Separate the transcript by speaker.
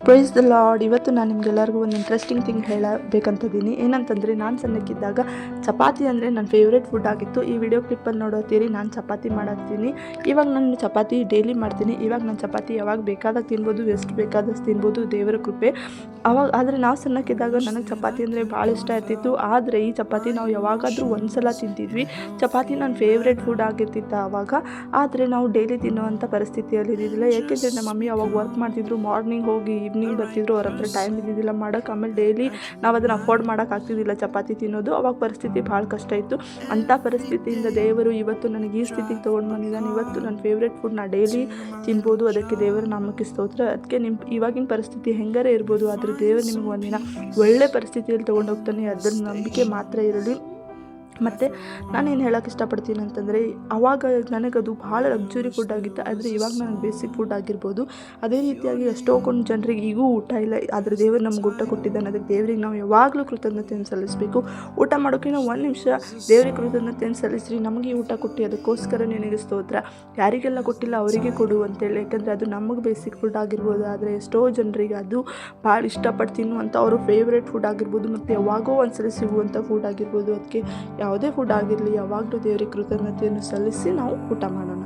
Speaker 1: Praise the lord. ಇವತ್ತು ನಾನು ನಿಮಗೆಲ್ಲರಿಗೂ ಒಂದು ಇಂಟ್ರೆಸ್ಟಿಂಗ್ ಥಿಂಗ್ ಹೇಳಬೇಕಂತಿದ್ದೀನಿ. ಏನಂತಂದರೆ, ನಾನು ಸಣ್ಣಕ್ಕಿದ್ದಾಗ ಚಪಾತಿ ಅಂದರೆ ನನ್ನ ಫೇವ್ರೇಟ್ ಫುಡ್ ಆಗಿತ್ತು. ಈ ವಿಡಿಯೋ ಕ್ಲಿಪ್ಪಲ್ಲಿ ನೋಡೋತ್ತೀರಿ ನಾನು ಚಪಾತಿ ಮಾಡಾಕ್ತೀನಿ. ಇವಾಗ ನಾನು ಚಪಾತಿ ಡೈಲಿ ಮಾಡ್ತೀನಿ. ಇವಾಗ ನಾನು ಚಪಾತಿ ಯಾವಾಗ ಬೇಕಾದಾಗ ತಿನ್ಬೋದು, ಎಷ್ಟು ಬೇಕಾದಷ್ಟು ತಿನ್ಬೋದು, ದೇವರ ಕೃಪೆ. ಆದರೆ ನಾವು ಸಣ್ಣಕ್ಕಿದ್ದಾಗ ನನಗೆ ಚಪಾತಿ ಅಂದರೆ ಭಾಳ ಇಷ್ಟ ಇರ್ತಿತ್ತು. ಆದರೆ ಈ ಚಪಾತಿ ನಾವು ಯಾವಾಗಾದರೂ ಒಂದು ಸಲ ತಿಂತಿದ್ವಿ. ಚಪಾತಿ ನನ್ನ ಫೇವ್ರೇಟ್ ಫುಡ್ ಆಗಿರ್ತಿತ್ತು ಆವಾಗ. ಆದರೆ ನಾವು ಡೈಲಿ ತಿನ್ನುವಂಥ ಪರಿಸ್ಥಿತಿಯಲ್ಲಿ ಇದ್ದಿದ್ದಿಲ್ಲ. ಯಾಕೆಂದರೆ ನಮ್ಮ ಮಮ್ಮಿ ಅವಾಗ ವರ್ಕ್ ಮಾಡ್ತಿದ್ರು. ಮಾರ್ನಿಂಗ್ ಹೋಗಿ ಈವ್ನಿಂಗ್ ಬರ್ತಿದ್ರು. ಅವ್ರ ಹತ್ರ ಟೈಮ್ ಇದ್ದಿದ್ದಿಲ್ಲ ಮಾಡೋಕ್ಕೆ. ಆಮೇಲೆ ಡೈಲಿ ನಾವು ಅದನ್ನು ಅಫೋರ್ಡ್ ಮಾಡೋಕ್ಕಾಗ್ತಿದ್ದಿಲ್ಲ ಚಪಾತಿ ತಿನ್ನೋದು. ಅವಾಗ ಪರಿಸ್ಥಿತಿ ಭಾಳ ಕಷ್ಟ ಇತ್ತು. ಅಂಥ ಪರಿಸ್ಥಿತಿಯಿಂದ ದೇವರು ಇವತ್ತು ನನಗೆ ಈ ಸ್ಥಿತಿಗೆ ತೊಗೊಂಡು ಬಂದಿದ್ದಾನೆ. ಇವತ್ತು ನನ್ನ ಫೇವ್ರೇಟ್ ಫುಡ್ ನಾನು ಡೈಲಿ ತಿನ್ಬೋದು. ಅದಕ್ಕೆ ದೇವರ ನಾಮಕ್ಕೆ ಸ್ತೋತ್ರ. ಅದಕ್ಕೆ ಇವಾಗಿನ ಪರಿಸ್ಥಿತಿ ಹೆಂಗಾರೇ ಇರ್ಬೋದು, ಆದರೆ ದೇವರು ನಿಮಗೆ ಒಂದಿನ ಒಳ್ಳೆ ಪರಿಸ್ಥಿತಿಯಲ್ಲಿ ತೊಗೊಂಡು ಹೋಗ್ತಾನೆ. ಅದರ ನಂಬಿಕೆ ಮಾತ್ರ ಇರಲಿ. ಮತ್ತು ನಾನೇನು ಹೇಳೋಕ್ಕೆ ಇಷ್ಟಪಡ್ತೀನಿ ಅಂತಂದರೆ, ಆವಾಗ ನನಗದು ಭಾಳ ಲಕ್ಸುರಿ ಫುಡ್ ಆಗಿತ್ತು. ಆದರೆ ಇವಾಗ ನನಗೆ ಬೇಸಿಕ್ ಫುಡ್ ಆಗಿರ್ಬೋದು. ಅದೇ ರೀತಿಯಾಗಿ ಎಷ್ಟೋ ಕೊಂಡು ಜನರಿಗೆ ಈಗೂ ಊಟ ಇಲ್ಲ. ಆದರೆ ದೇವರು ನಮ್ಗೆ ಊಟ ಕೊಟ್ಟಿದ್ದಾನೆ. ಅದಕ್ಕೆ ದೇವರಿಗೆ ನಾವು ಯಾವಾಗಲೂ ಕೃತಜ್ಞತೆಯನ್ನು ಸಲ್ಲಿಸಬೇಕು. ಊಟ ಮಾಡೋಕ್ಕಿಂತ ಒಂದು ನಿಮಿಷ ದೇವರಿಗೆ ಕೃತಜ್ಞತೆಯನ್ನು ಸಲ್ಲಿಸ್ರಿ. ನಮಗೆ ಈ ಊಟ ಕೊಟ್ಟು ಅದಕ್ಕೋಸ್ಕರ ನಿನಗೆ ಸ್ತೋತ್ರ. ಯಾರಿಗೆಲ್ಲ ಕೊಟ್ಟಿಲ್ಲ ಅವರಿಗೆ ಕೊಡು ಅಂತೇಳಿ. ಯಾಕಂದರೆ ಅದು ನಮಗೆ ಬೇಸಿಕ್ ಫುಡ್ ಆಗಿರ್ಬೋದು. ಆದರೆ ಎಷ್ಟೋ ಜನರಿಗೆ ಅದು ಭಾಳ ಇಷ್ಟಪಟ್ಟು ತಿನ್ನುವಂಥ ಅವರು ಫೇವ್ರೇಟ್ ಫುಡ್ ಆಗಿರ್ಬೋದು. ಮತ್ತು ಯಾವಾಗೋ ಒಂದ್ಸಲ ಸಿಗುವಂಥ ಫುಡ್ ಆಗಿರ್ಬೋದು. ಅದಕ್ಕೆ ಯಾವುದೇ ಫುಡ್ ಆಗಿರಲಿ, ಯಾವಾಗಲೂ ದೇವರಿಗೆ ಕೃತಜ್ಞತೆಯನ್ನು ಸಲ್ಲಿಸಿ ನಾವು ಊಟ ಮಾಡೋಣ.